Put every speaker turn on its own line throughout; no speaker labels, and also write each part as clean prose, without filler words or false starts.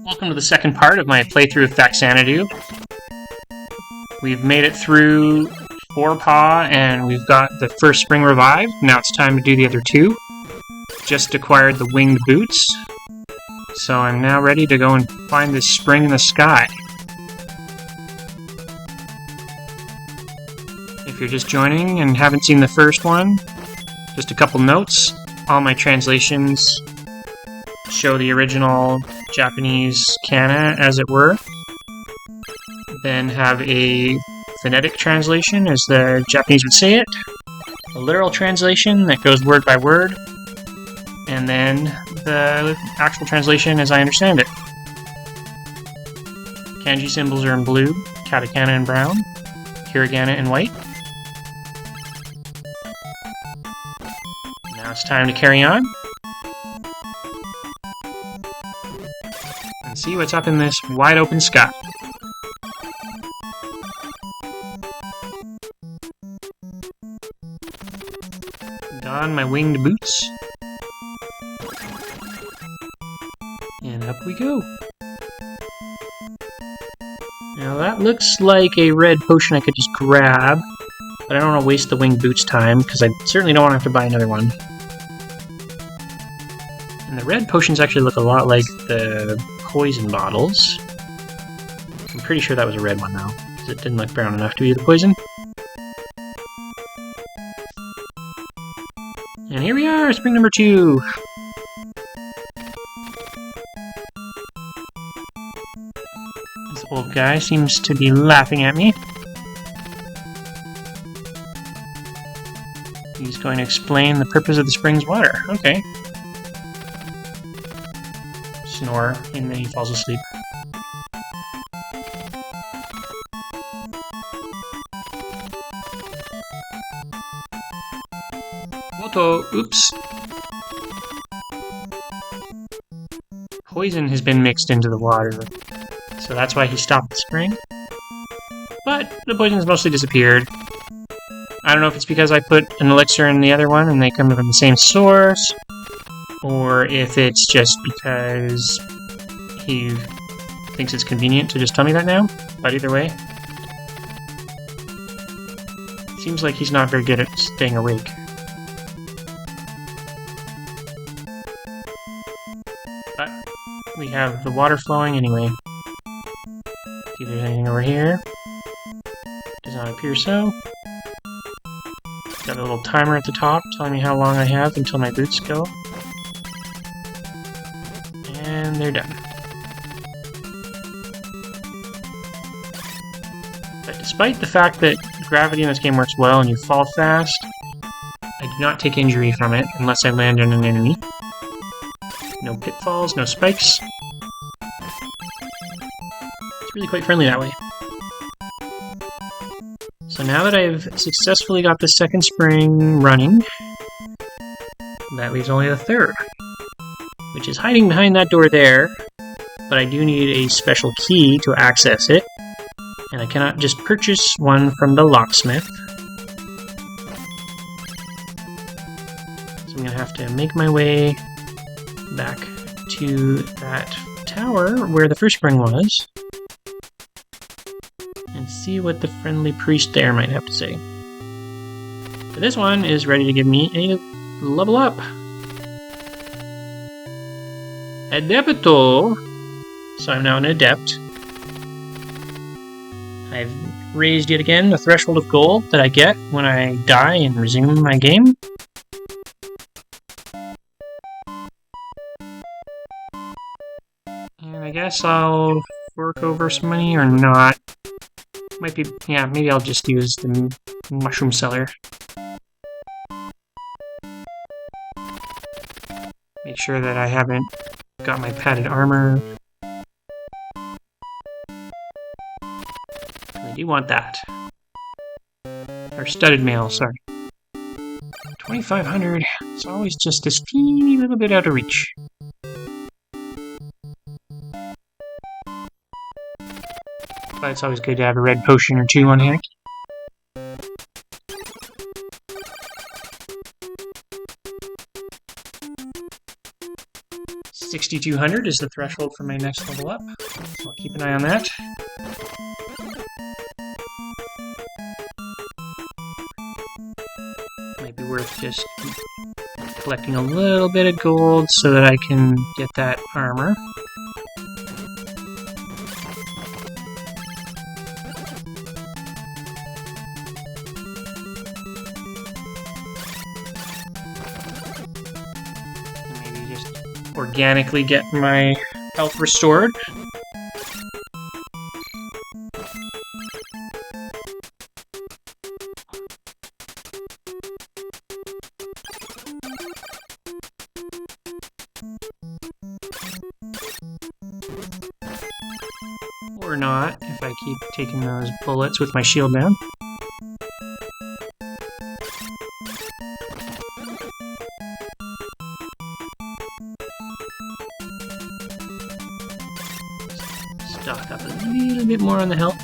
Welcome to the second part of my playthrough of Faxanadu. We've made it through Forepaw and we've got the first spring revived. Now it's time to do the other two. Just acquired the winged boots, so I'm now ready to go and find this spring in the sky. If you're just joining and haven't seen the first one, just a couple notes. All my translations show the original Japanese kana, as it were. Then have a phonetic translation, as the Japanese would say it. A literal translation that goes word by word. And then the actual translation as I understand it. Kanji symbols are in blue, katakana in brown, hiragana in white. Now it's time to carry on and see what's up in this wide open sky. Don my winged boots. And up we go. Now that looks like a red potion I could just grab, but I don't want to waste the winged boots time, because I certainly don't want to have to buy another one. And the red potions actually look a lot like the poison bottles. I'm pretty sure that was a red one though, because it didn't look brown enough to be the poison. And here we are, spring number 2! This old guy seems to be laughing at me. He's going to explain the purpose of the spring's water. Okay. Snore, and then he falls asleep. Moto, oops. Poison has been mixed into the water, so that's why he stopped the spring. But the poison has mostly disappeared. I don't know if it's because I put an elixir in the other one and they come from the same source, or if it's just because he thinks it's convenient to just tell me that now. But either way, it seems like he's not very good at staying awake. But we have the water flowing anyway. See if there's anything over here. Does not appear so. Got a little timer at the top telling me how long I have until my boots go. And they're done. But despite the fact that gravity in this game works well and you fall fast, I do not take injury from it unless I land on an enemy. No pitfalls, no spikes. It's really quite friendly that way. So now that I've successfully got the second spring running, that leaves only the third, which is hiding behind that door there, but I do need a special key to access it, and I cannot just purchase one from the locksmith. So I'm going to have to make my way back to that tower where the first spring was, and see what the friendly priest there might have to say. But this one is ready to give me a level up. Adepto! So I'm now an adept. I've raised yet again the threshold of gold that I get when I die and resume my game. And I guess I'll fork over some money or not. Might be, yeah, maybe I'll just use the mushroom seller. Make sure that I haven't got my padded armor. I do want that. Or studded mail, sorry. 2,500. It's always just this teeny little bit out of reach. But it's always good to have a red potion or two on hand. 6,200 is the threshold for my next level up, so I'll keep an eye on that. Might be worth just collecting a little bit of gold so that I can get that armor. Maybe just organically get my health restored. Or not, if I keep taking those bullets with my shield down. Stock up a little bit more on the health.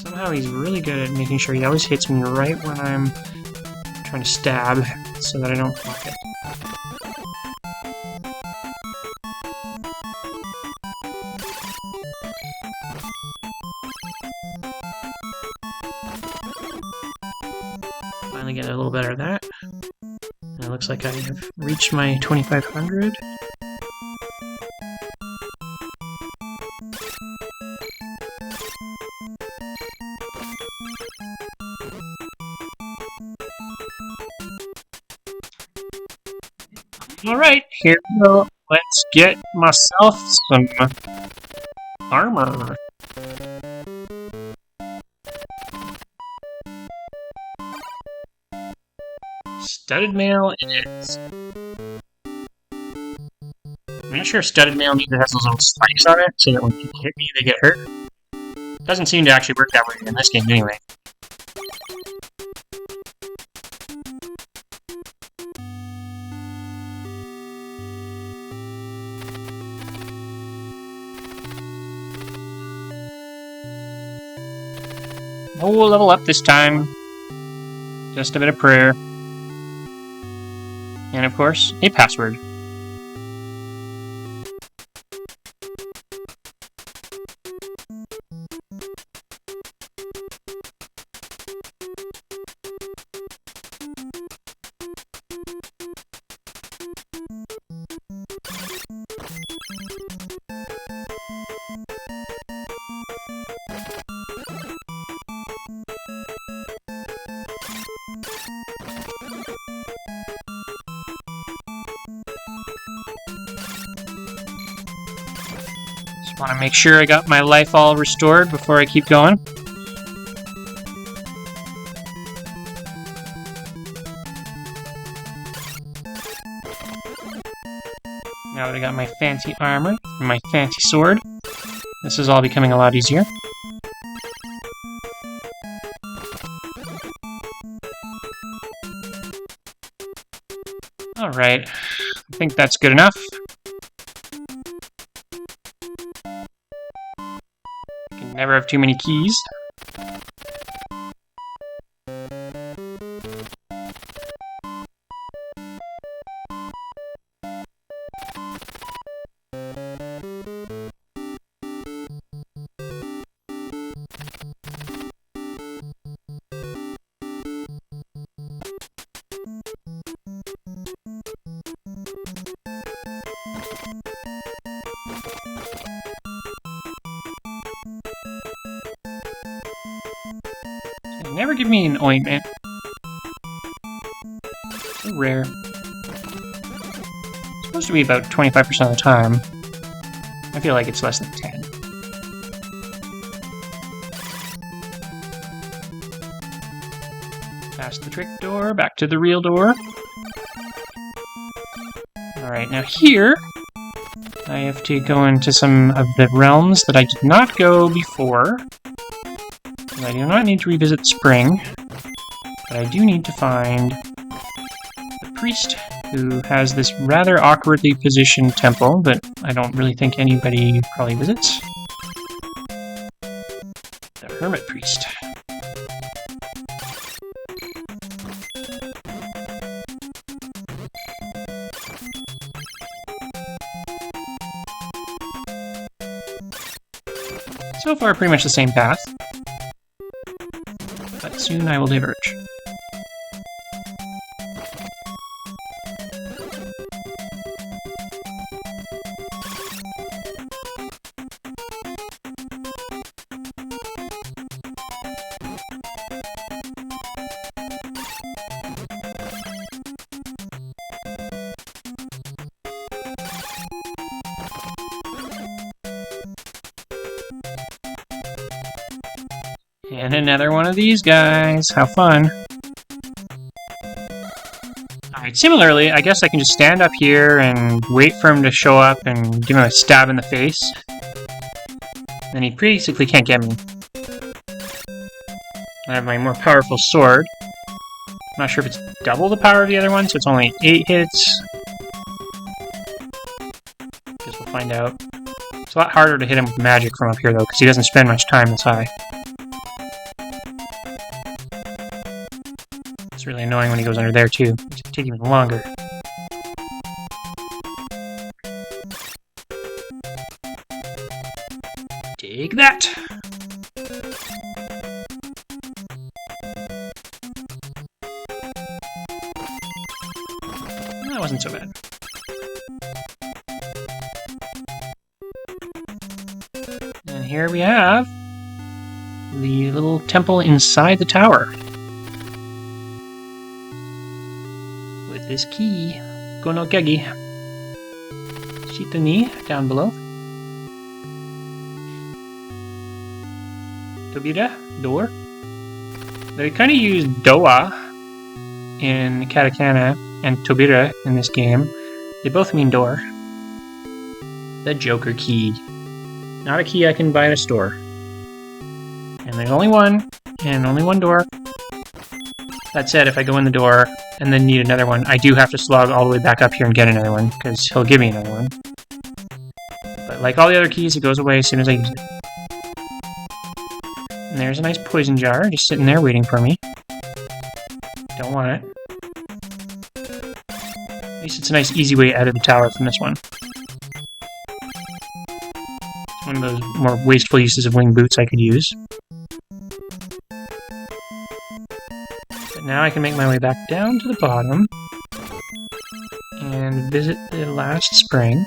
Somehow he's really good at making sure he always hits me right when I'm trying to stab, so that I don't block it. Finally get a little better of that. And it looks like I have reached my 2,500. Alright, here we go. Let's get myself some armor. Studded mail it is. I'm not sure if studded mail means it has those little spikes on it, so that when people hit me, they get hurt. Doesn't seem to actually work that way in this game anyway. No level up this time. Just a bit of prayer. And of course, a password. Want to make sure I got my life all restored before I keep going. Now that I got my fancy armor and my fancy sword, this is all becoming a lot easier. Alright, I think that's good enough. Never have too many keys. Never give me an ointment. So rare. It's supposed to be about 25% of the time. I feel like it's less than 10. Past the trick door, back to the real door. Alright, now here I have to go into some of the realms that I did not go before. I do not need to revisit Spring, but I do need to find the priest who has this rather awkwardly positioned temple that I don't really think anybody probably visits. The Hermit Priest. So far, pretty much the same path. But soon I will diverge. And another one of these guys. How fun. Alright, similarly, I guess I can just stand up here and wait for him to show up and give him a stab in the face. Then he basically can't get me. I have my more powerful sword. I'm not sure if it's double the power of the other one, so it's only 8 hits. Guess we'll find out. It's a lot harder to hit him with magic from up here, though, because he doesn't spend much time this high. It's really annoying when he goes under there, too. It's gonna take even longer. Take that! That wasn't so bad. And here we have the little temple inside the tower. With this key. Gonogegi. Shitani down below. Tobira, door. They kind of use Doa in Katakana and Tobira in this game. They both mean door. The Joker key. Not a key I can buy at a store. And there's only one, and only one door. That said, if I go in the door and then need another one, I do have to slog all the way back up here and get another one, because he'll give me another one. But like all the other keys, it goes away as soon as I use it. And there's a nice poison jar, just sitting there waiting for me. Don't want it. At least it's a nice easy way out of the tower from this one. It's one of those more wasteful uses of wing boots I could use. But now I can make my way back down to the bottom and visit the last spring.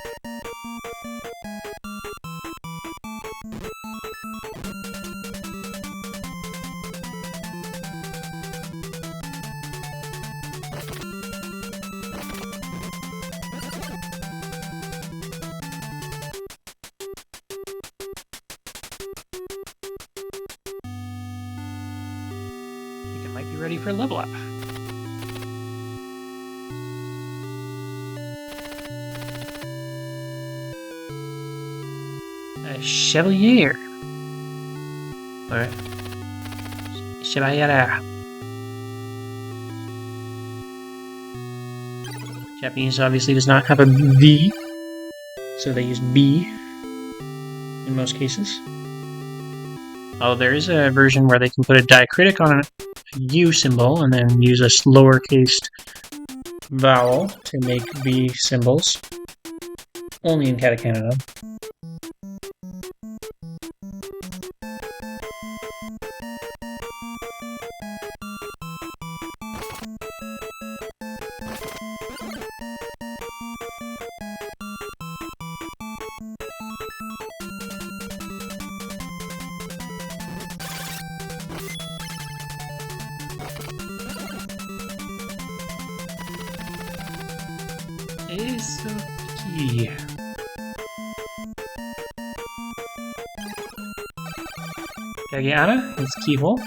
Might be ready for a level up. A Chevalier. Or Chevalier. Japanese obviously does not have a V, so they use B in most cases. Oh, there is a version where they can put a diacritic on a U symbol and then use a lowercase vowel to make V symbols. Only in Katakana, though. Is the key. Kagiana is keyhole.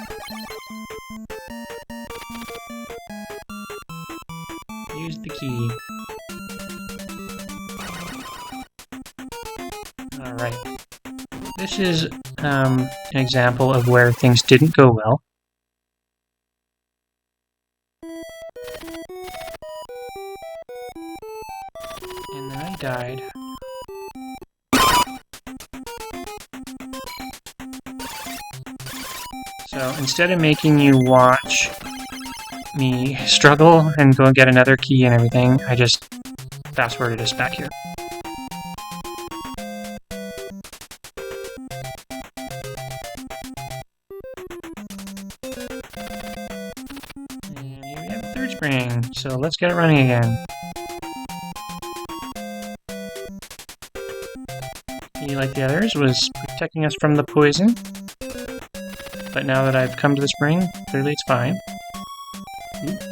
Use the key. This is an example of where things didn't go well. And then I died. So instead of making you watch me struggle and go get another key and everything, I just fast-forwarded us back here. And here we have the third spring, so let's get it running again. He, like the others, was protecting us from the poison. But now that I've come to the spring, clearly it's fine.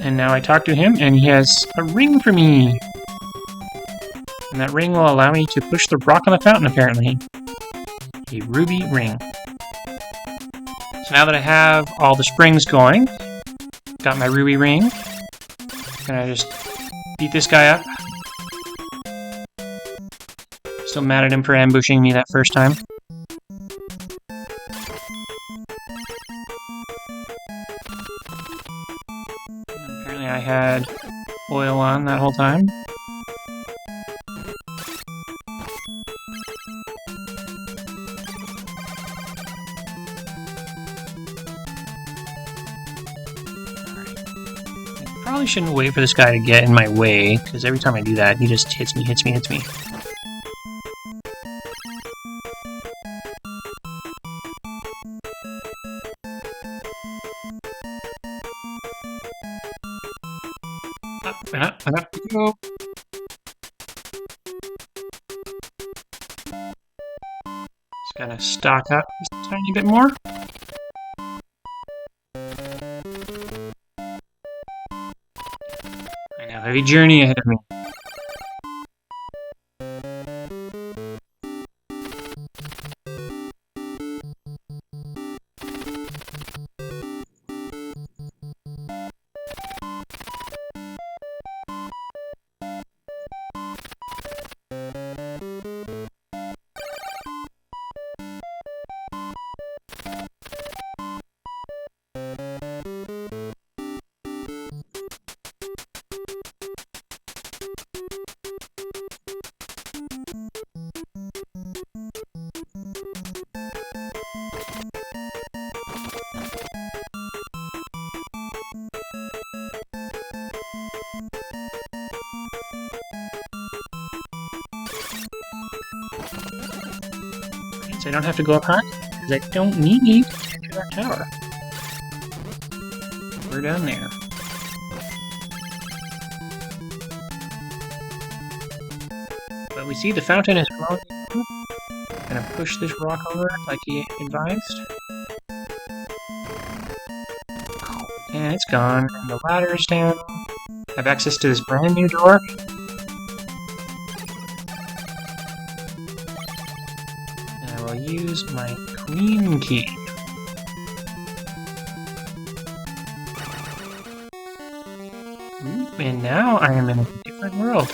And now I talk to him, and he has a ring for me! And that ring will allow me to push the rock on the fountain, apparently. A ruby ring. So now that I have all the springs going, got my ruby ring, can I just beat this guy up? Still mad at him for ambushing me that first time. Apparently I had oil on that whole time. Probably shouldn't wait for this guy to get in my way, because every time I do that, he just hits me. Up we go. Just gotta stock up just a tiny bit more. I know, heavy journey ahead of me. So I don't have to go up high, because I don't need to enter that tower. We're down there. But we see the fountain is flowing. Gonna push this rock over like he advised. And it's gone. And the ladder is down. I have access to this brand new door. I'll use my queen key. And now I am in a different world.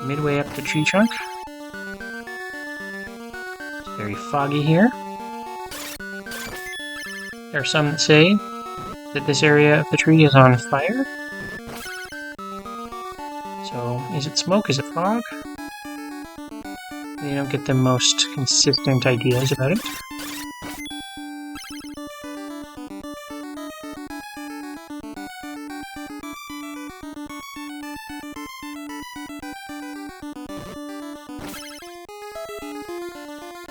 Midway up the tree trunk. It's very foggy here. There are some that say that this area of the tree is on fire. So, is it smoke? Is it fog? They don't get the most consistent ideas about it.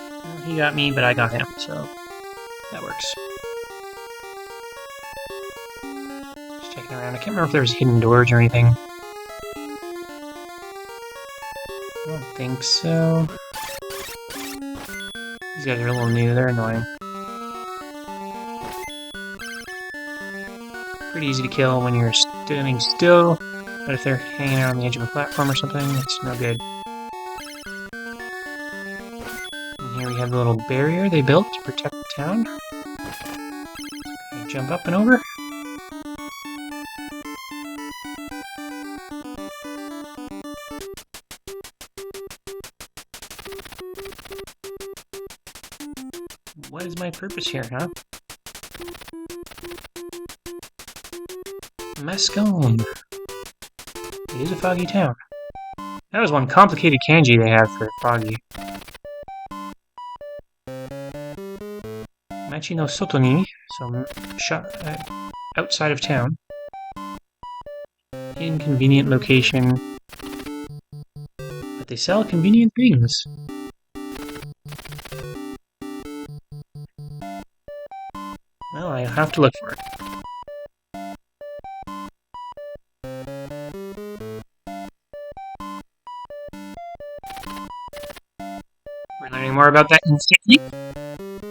Well, he got me, but I got him, so that works. Just checking around. I can't remember if there was hidden doors or anything. I don't think so. These guys are a little new, they're annoying. Pretty easy to kill when you're standing still, but if they're hanging out on the edge of a platform or something, it's no good. And here we have the little barrier they built to protect the town. Jump up and over. What is my purpose here, huh? Mascom. It is a foggy town. That was one complicated kanji they have for foggy. Machi no soto ni, so outside of town. Inconvenient location. But they sell convenient things. Well, I have to look for it. We're learning more about that instantly.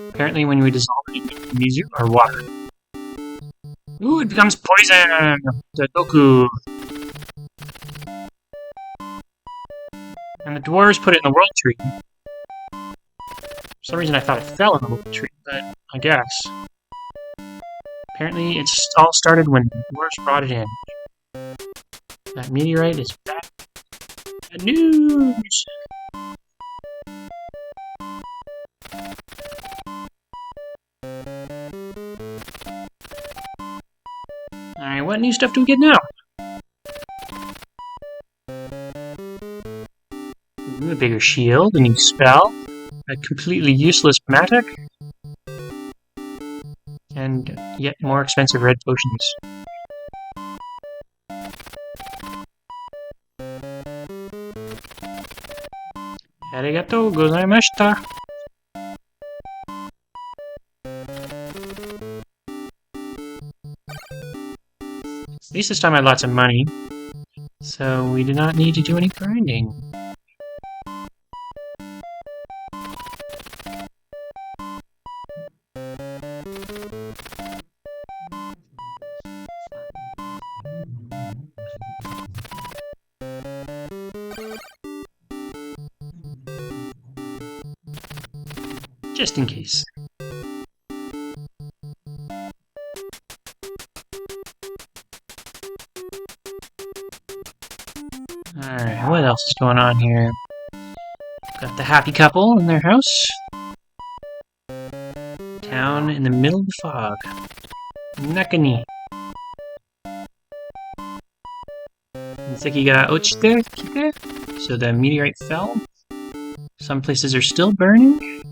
Apparently when we dissolve it in mizu or water. Ooh, it becomes poison! The Doku! And the dwarves put it in the world tree. For some reason I thought it fell in the world tree, but I guess. Apparently it all started when the dwarves brought it in. That meteorite is back. Bad news! Alright, what new stuff do we get now? Ooh, a bigger shield, a new spell, a completely useless Matic, and yet more expensive red potions. Arigatou gozaimashita! At least this time I had lots of money, so we did not need to do any grinding. Just in case. Alright, what else is going on here? Got the happy couple in their house. Town in the middle of the fog. Nakani. Seki ga ochite kite. So the meteorite fell. Some places are still burning.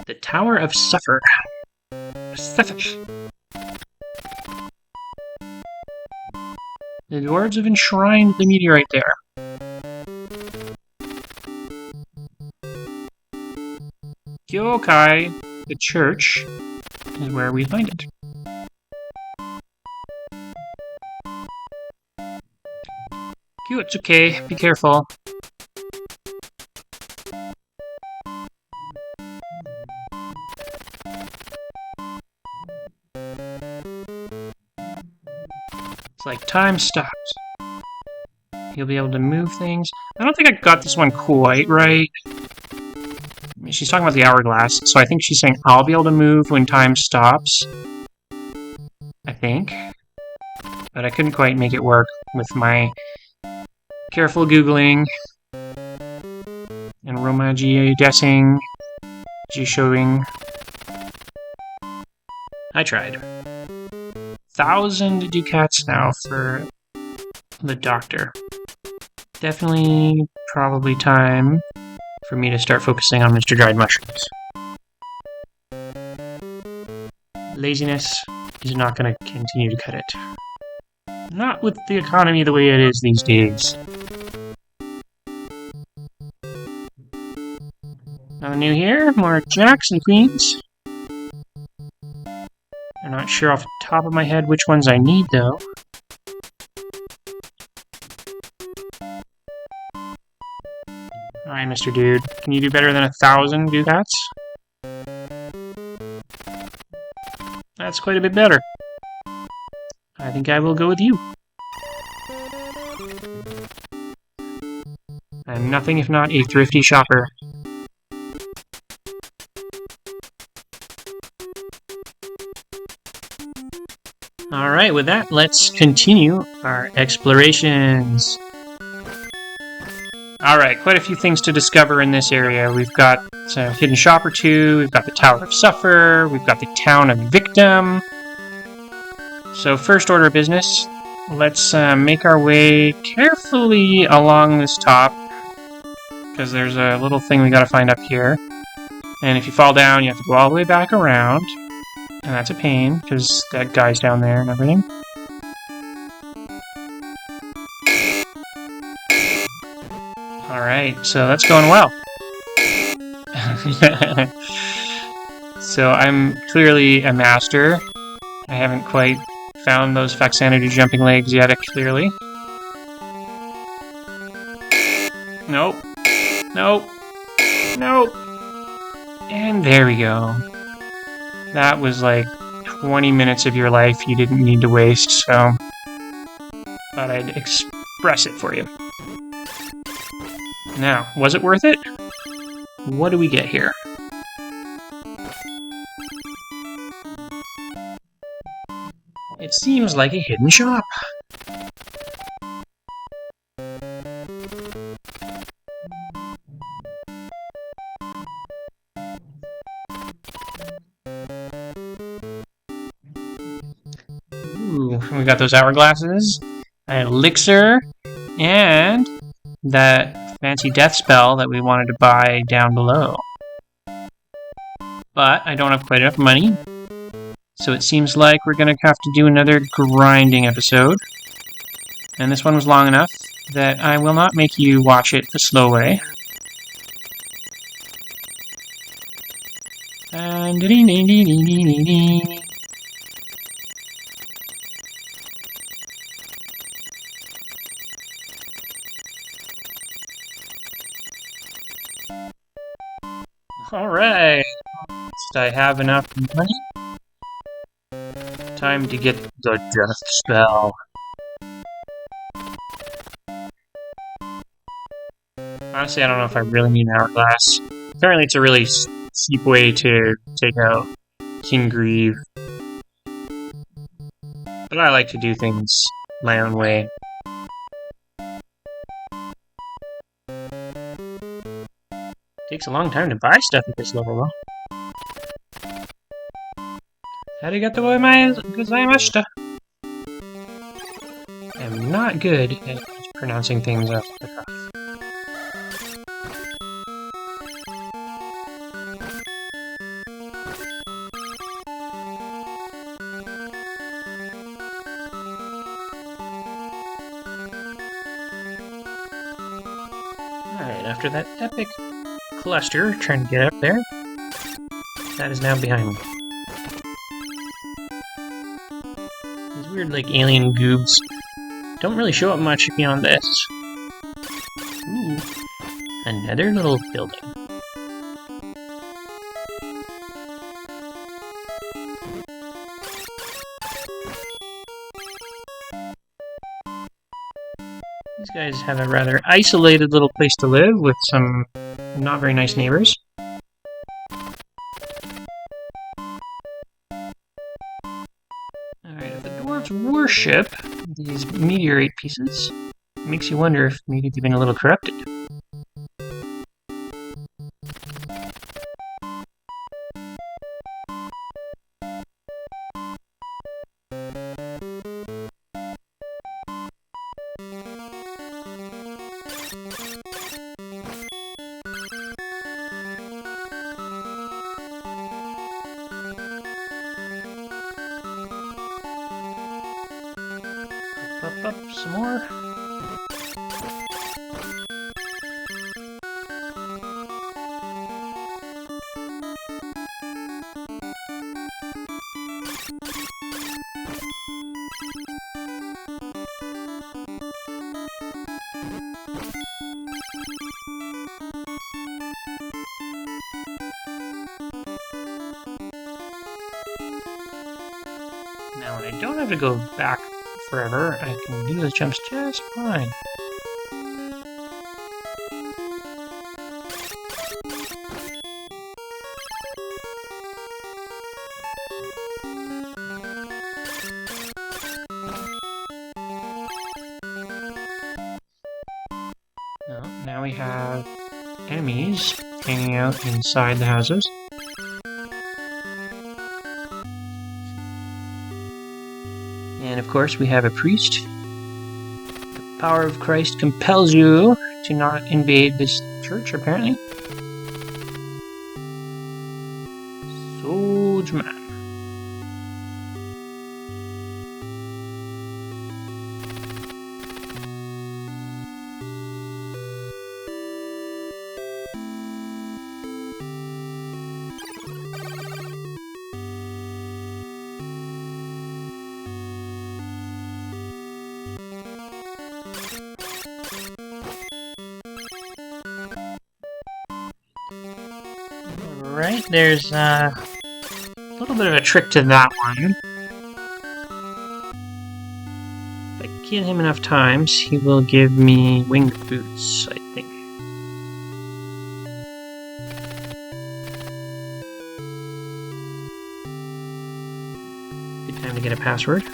The Tower of Suffer. The dwarves have enshrined the meteorite there. Kyokai, the church, is where we find it. Kyotsuke, be careful. Like time stopped. You'll be able to move things. I don't think I got this one quite right. I mean, she's talking about the hourglass, so I think she's saying I'll be able to move when time stops. I think. But I couldn't quite make it work with my careful Googling and Romaji guessing, G-showing. I tried. 1,000 ducats now for the doctor. Definitely, probably time for me to start focusing on Mr. Dried Mushrooms. Laziness is not going to continue to cut it. Not with the economy the way it is these days. Nothing new here, more jacks and queens. I'm not sure off the top of my head which ones I need, though. Alright, Mr. Dude. Can you do better than 1,000 ducats? That's quite a bit better. I think I will go with you. I'm nothing if not a thrifty shopper. Alright, with that, let's continue our explorations. Alright, quite a few things to discover in this area. We've got a hidden shop or two, we've got the Tower of Suffer, we've got the Town of Victim. So first order of business, let's make our way carefully along this top, because there's a little thing we gotta find up here. And if you fall down, you have to go all the way back around. And that's a pain, because that guy's down there and everything. Alright, so that's going well. So I'm clearly a master. I haven't quite found those Faxanadu jumping legs yet, clearly. Nope. Nope. Nope. And there we go. That was like 20 minutes of your life you didn't need to waste, so thought I'd express it for you. Now, was it worth it? What do we get here? It seems like a hidden shop. Ooh, we got those hourglasses, an elixir, and that fancy death spell that we wanted to buy down below. But I don't have quite enough money, so it seems like we're going to have to do another grinding episode. And this one was long enough that I will not make you watch it the slow way. And alright, I have enough money. Time to get the death spell. Honestly, I don't know if I really need an hourglass. Apparently it's a really cheap way to take out King Grieve. But I like to do things my own way. Takes a long time to buy stuff at this level, though. Arigato gozaimashita. I'm not good at pronouncing things off the cuff. Alright, after that epic cluster trying to get up there, that is now behind me. These weird, like, alien goobs don't really show up much beyond this. Ooh, another little building. These guys have a rather isolated little place to live with some not very nice neighbors. Alright, if the dwarves worship these meteorite pieces, it makes you wonder if maybe they've been a little corrupted. Up, some more. Now, when I don't have to go back forever, I can do those jumps just fine. No, Now we have enemies hanging out inside the houses. And of course we have a priest. The power of Christ compels you to not invade this church, apparently. Soldier man. Alright, there's a little bit of a trick to that one. If I kill him enough times, he will give me winged boots, I think. Good time to get a password.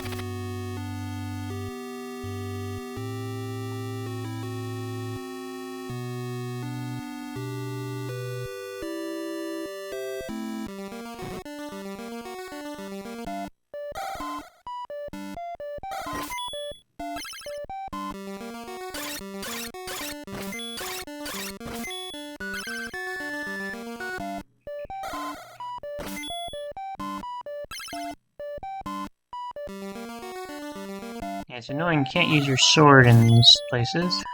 Yeah, it's annoying you can't use your sword in these places.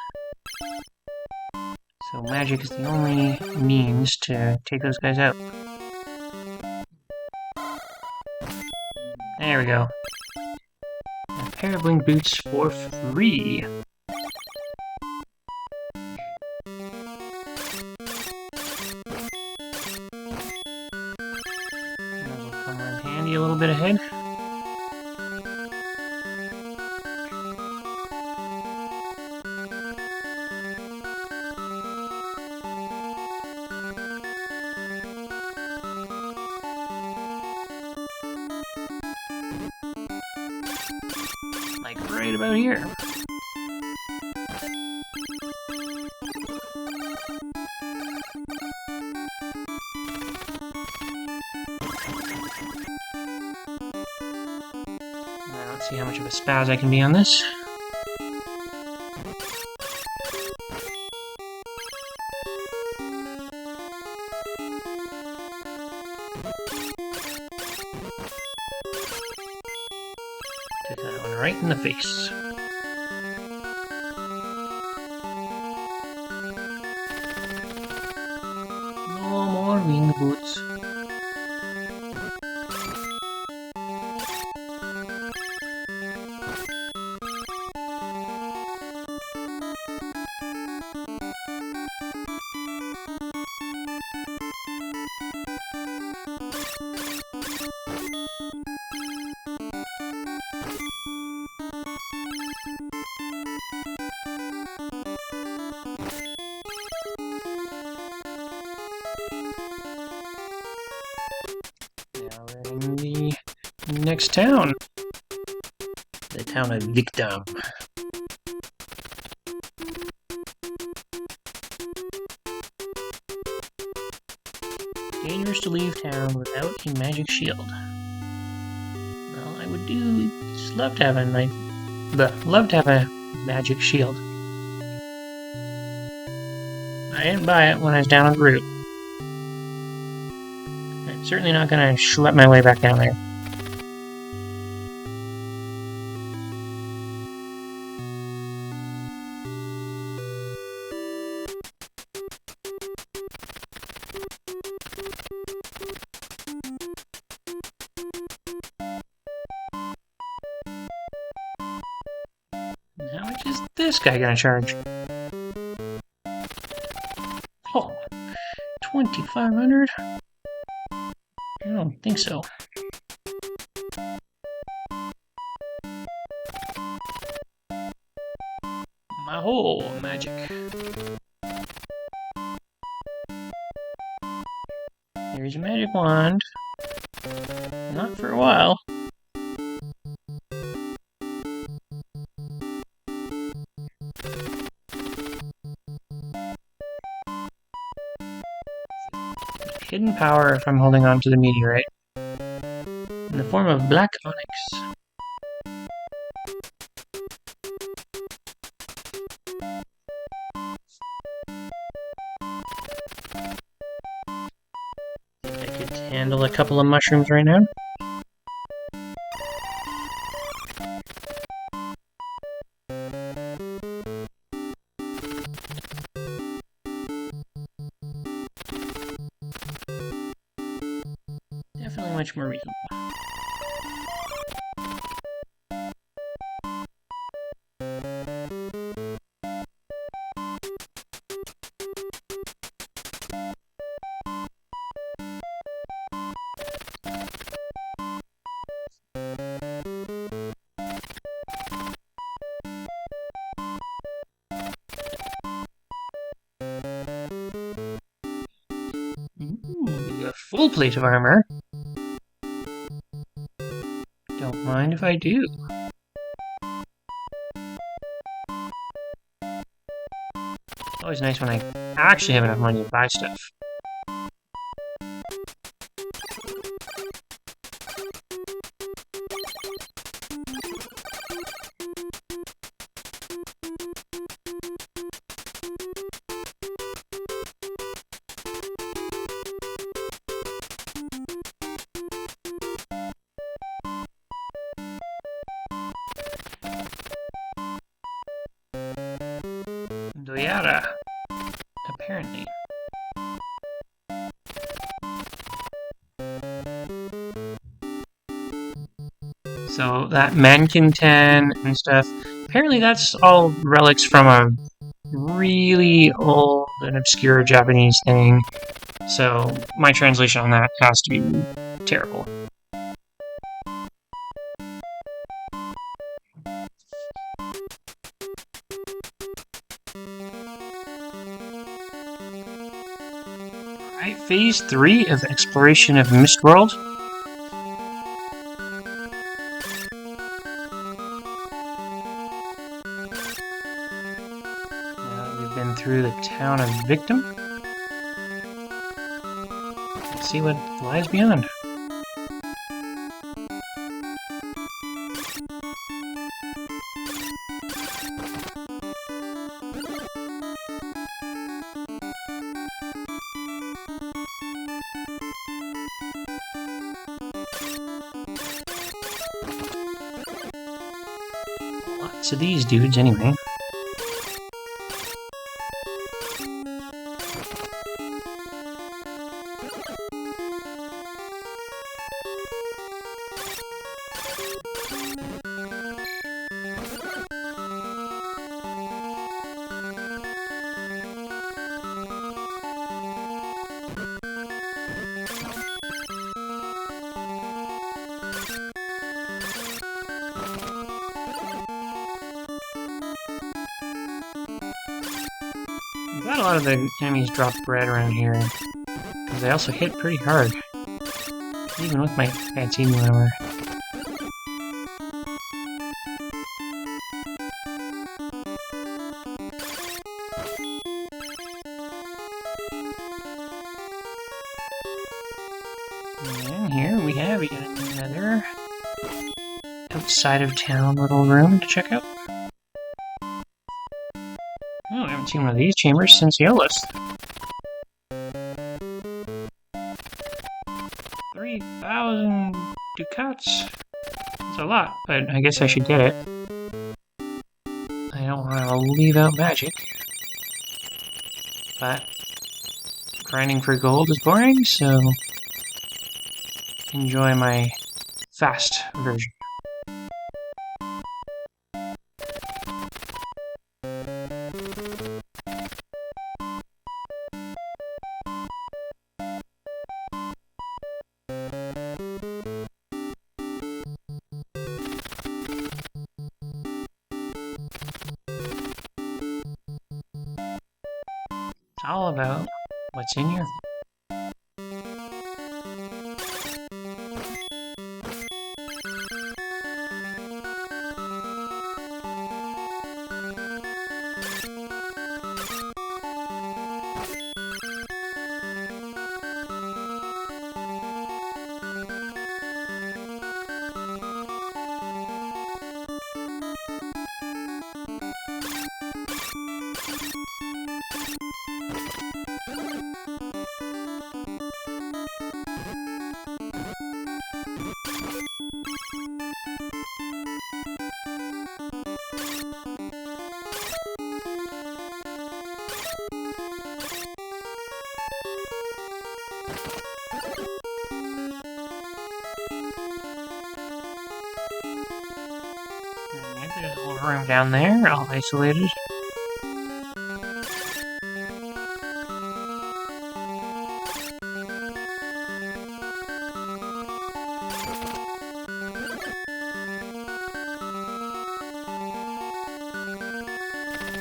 So magic is the only means to take those guys out. There we go. A pair of winged boots for free. Those will come in handy a little bit ahead. Like right about here. Now let's see how much of a spaz I can be on this. Took that one right in the face. No more wing boots. Now we're in the next town. The town of Victim. Dangerous to leave town without a magic shield. Well, I would just love to have a magic shield. I didn't buy it when I was down on the route. I'm certainly not gonna schlep my way back down there. How much is this guy gonna charge? Oh, 2,500? I don't think so. My whole magic. Here's your magic wand. Not for a while. hidden power if I'm holding on to the meteorite. In the form of black onyx. I could handle a couple of mushrooms right now. Definitely much more reasonable. Ooh, a full plate of armor. Don't mind if I do. It's always nice when I actually have enough money to buy stuff. Doyara, apparently. So that Mankintan and stuff, apparently that's all relics from a really old and obscure Japanese thing. So my translation on that has to be terrible. Alright, Phase 3 of Exploration of Mistworld. Now that we've been through the town of Victim, let's see what lies beyond. Lots of these dudes, anyway. I'm glad a lot of the enemies drop bread around here, because they also hit pretty hard, even with my fancy new armor. And here we have another outside of town little room to check out. Oh, I haven't seen one of these chambers since Yolis. 3,000 ducats? That's a lot, but I guess I should get it. I don't want to leave out magic. But grinding for gold is boring, so enjoy my fast version. It's all about what's in here. There's a little room down there, all isolated.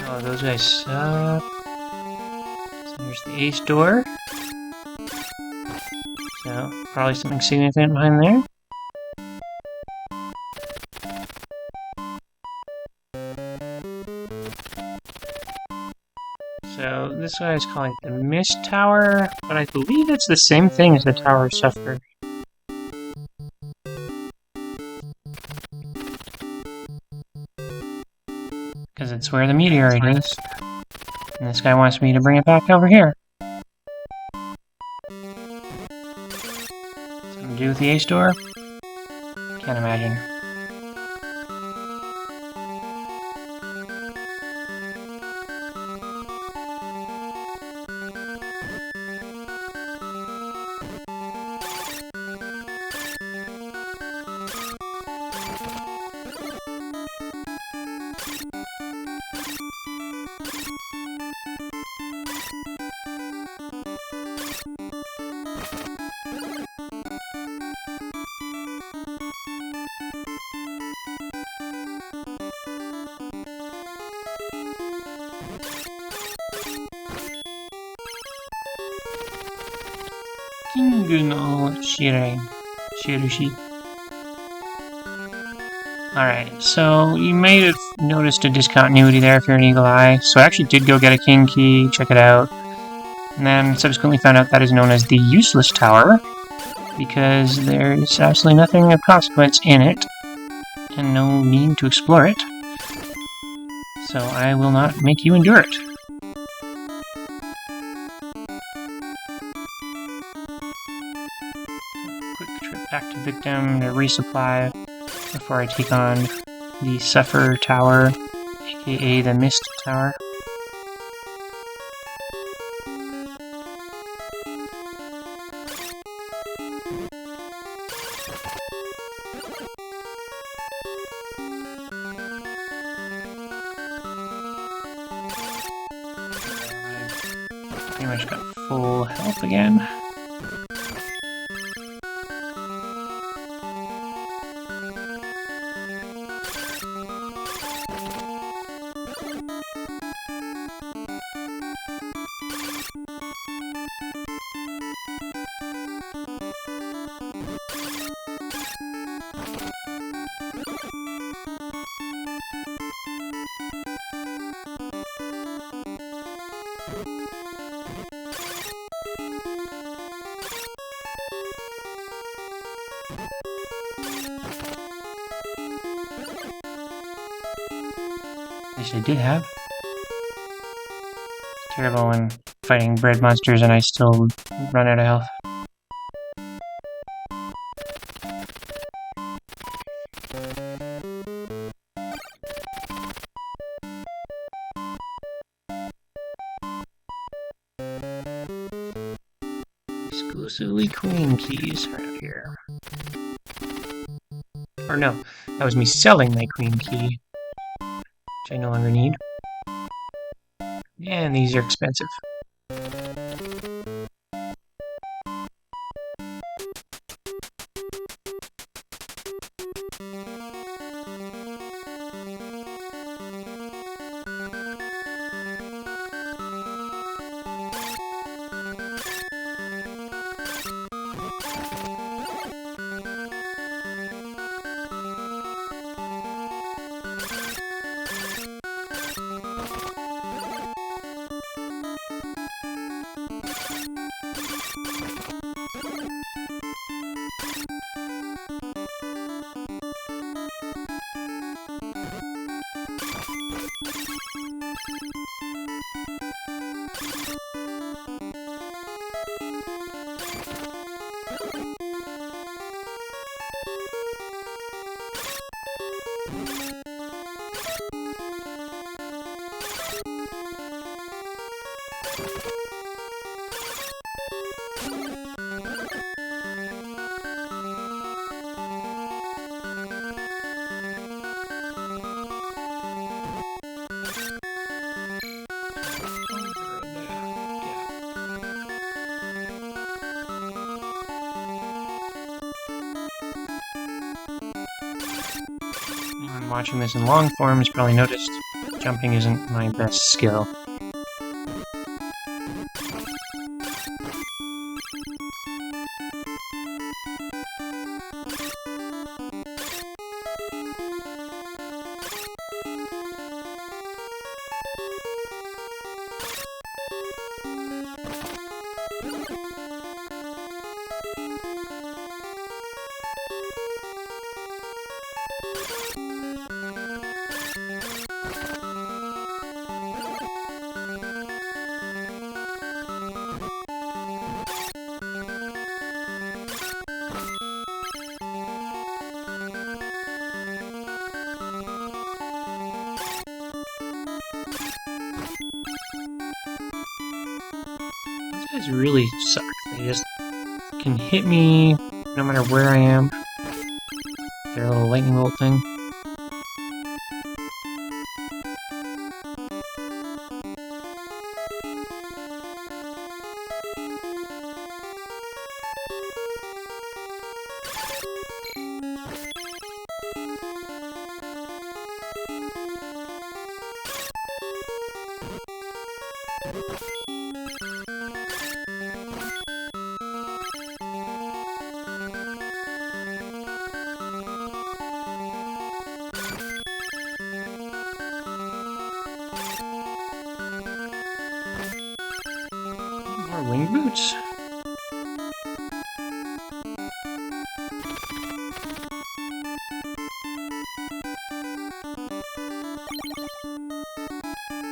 Oh, those guys suck. So here's the ace door. So, probably something significant behind there. So, this guy is calling it the Mist Tower, but I believe it's the same thing as the Tower of Suffer. Because it's where the meteorite is. And this guy wants me to bring it back over here. Something to do with the ace door? Can't imagine. Kingu no Shirushi. Alright, so you may have noticed a discontinuity there if you're an eagle eye. So I actually did go get a king key, check it out, and then subsequently found out that is known as the useless tower, because there is absolutely nothing of consequence in it, and no need to explore it. So I will not make you endure it. Back to victim to resupply before I take on the Suffer Tower, aka the Mist Tower. I've pretty much got full health again. At least I did have. It's terrible when fighting bread monsters and I still run out of health. Exclusively queen keys around here. Or no, that was me selling my queen key, which I no longer need. And these are expensive. Anyone watching this in long form has probably noticed jumping isn't my best skill. These guys really suck. They just can hit me no matter where I am. Their little lightning bolt thing. More wing boots.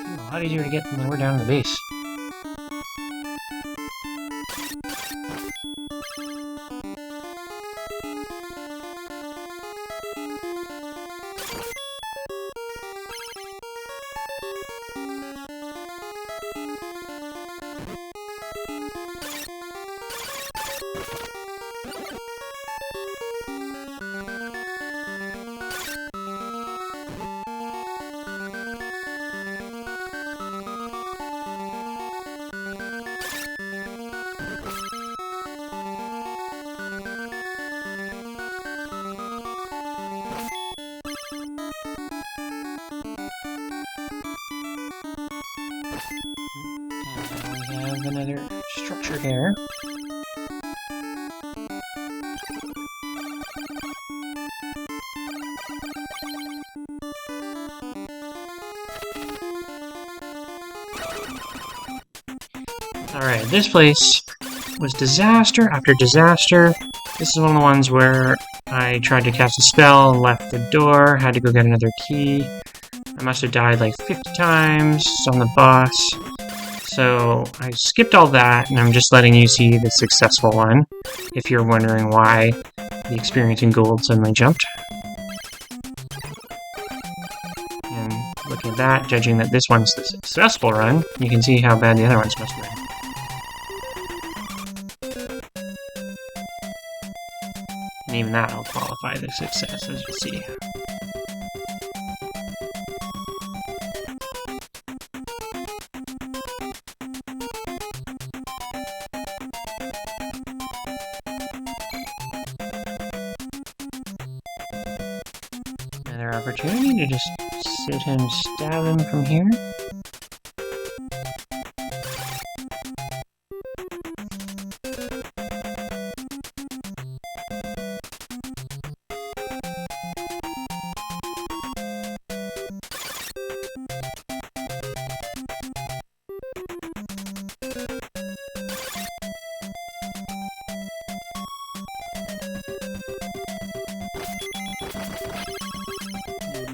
It's a lot easier to get from lower down to the base. And we have another structure here. Alright, this place was disaster after disaster. This is one of the ones where I tried to cast a spell, left the door, had to go get another key. I must have died like 50 times on the boss. So I skipped all that, and I'm just letting you see the successful one, if you're wondering why the experience in gold suddenly jumped. And looking at that, judging that this one's the successful run, you can see how bad the other ones must have been. And even that will qualify the success, as you'll see. Another opportunity to just sit and stab him from here.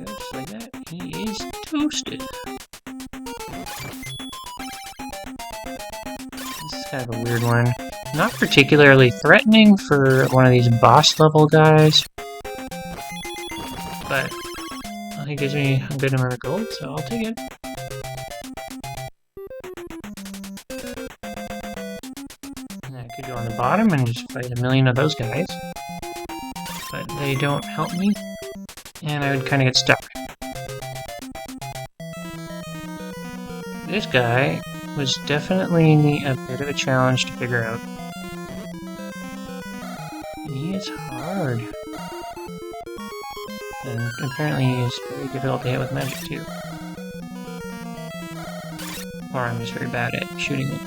Just like that, he is toasted. This is kind of a weird one. Not particularly threatening for one of these boss level guys, but it gives me a good amount of gold, so I'll take it. could go on the bottom and just fight a million of those guys. But they don't help me, and I would kind of get stuck. This guy was definitely a bit of a challenge to figure out. And he is hard. And apparently he is very difficult to hit with magic too. Or I'm just very bad at shooting it.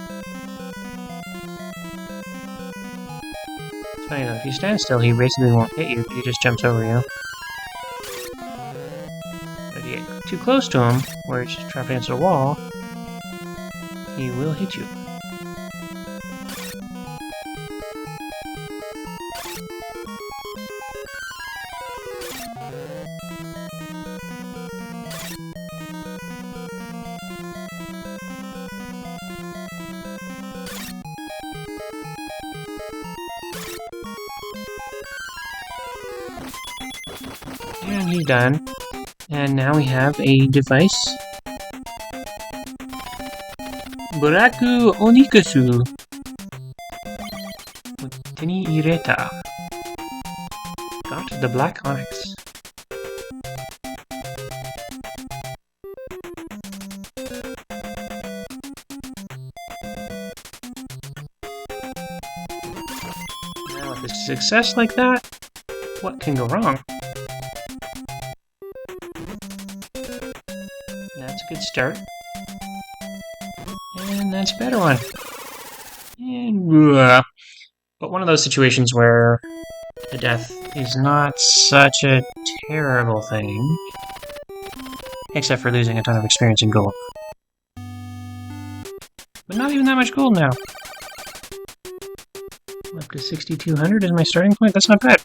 It's funny though, if you stand still, he basically won't hit you, he just jumps over you. But if you get too close to him, where he's just trapped against a wall, he will hit you. And he's done. And now we have a device. Buraku Onikusu Teni Ireta. Got the black onyx. Now with a success like that, what can go wrong? That's a good start. And that's a better one. And, but one of those situations where the death is not such a terrible thing, except for losing a ton of experience in gold. But not even that much gold now. Up to 6,200 is my starting point. That's not bad.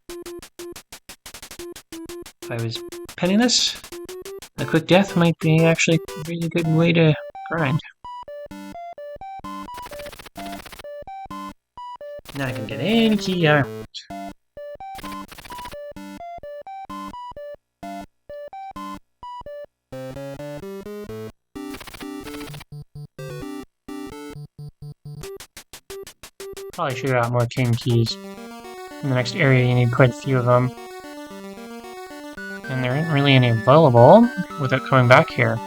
If I was penniless, a quick death might be actually a really good way to grind. Now I can get any key I want. Probably should have got more king keys. In the next area you need quite a few of them. And there isn't really any available without coming back here.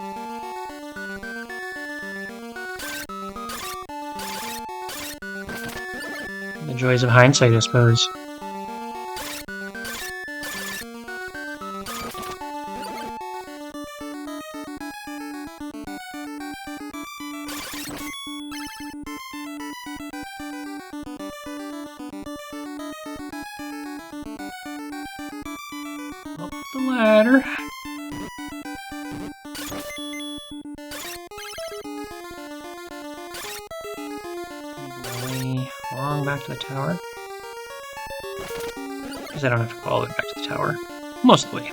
The joys of hindsight, I suppose. Up the ladder. Long back to the tower. Because I don't have to go all the way back to the tower. Most of the way.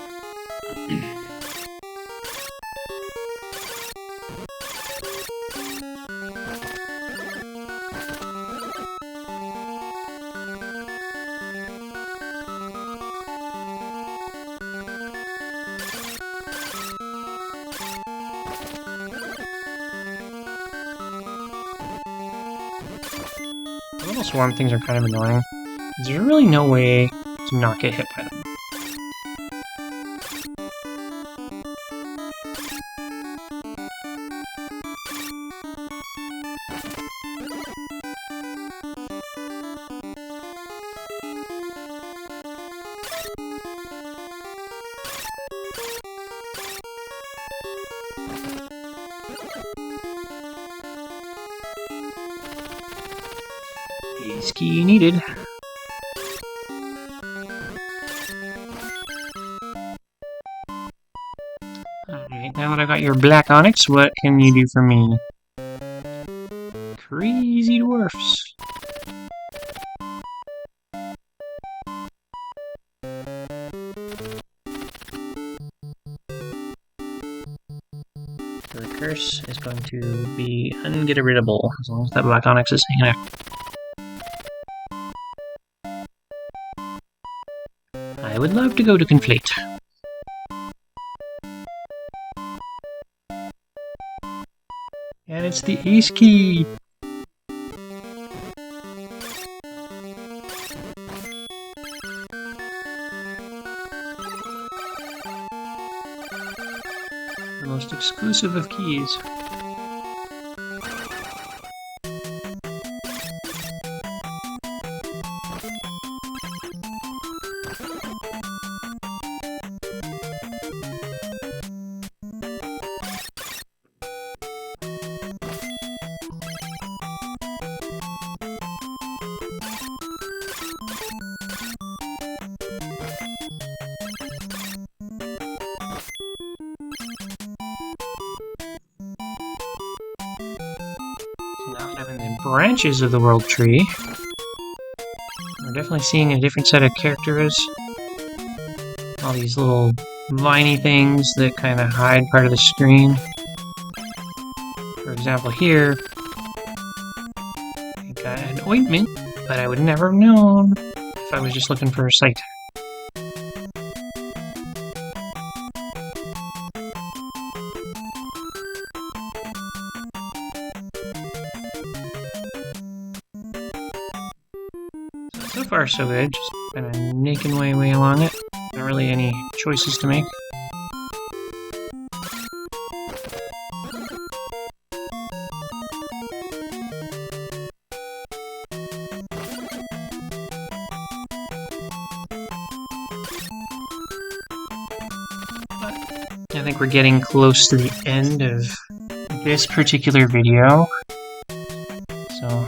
The little swarm things are kind of annoying. There's really no way to not get hit by them. Ace key needed. Alright, now that I've got your black onyx, what can you do for me? Crazy dwarfs. So the curse is going to be ungettable as long as that black onyx is hanging out. I would love to go to Conflate. And it's the ace key! exclusive of keys. Now that I'm in the branches of the world tree, we're definitely seeing a different set of characters. All these little viney things that kind of hide part of the screen. For example, here, I got an ointment, but I would never have known if I was just looking for a site. So far, so good. Just kind of making my way along it. Not really any choices to make. But I think we're getting close to the end of this particular video. So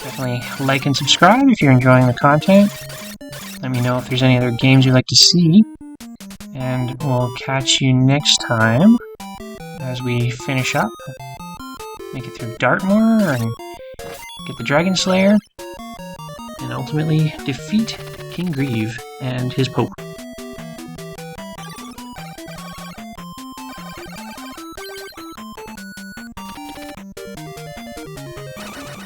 definitely like and subscribe if you're enjoying the content. Let me know if there's any other games you'd like to see. And we'll catch you next time as we finish up. Make it through Dartmoor and get the Dragon Slayer. And ultimately defeat King Grieve and his Pope.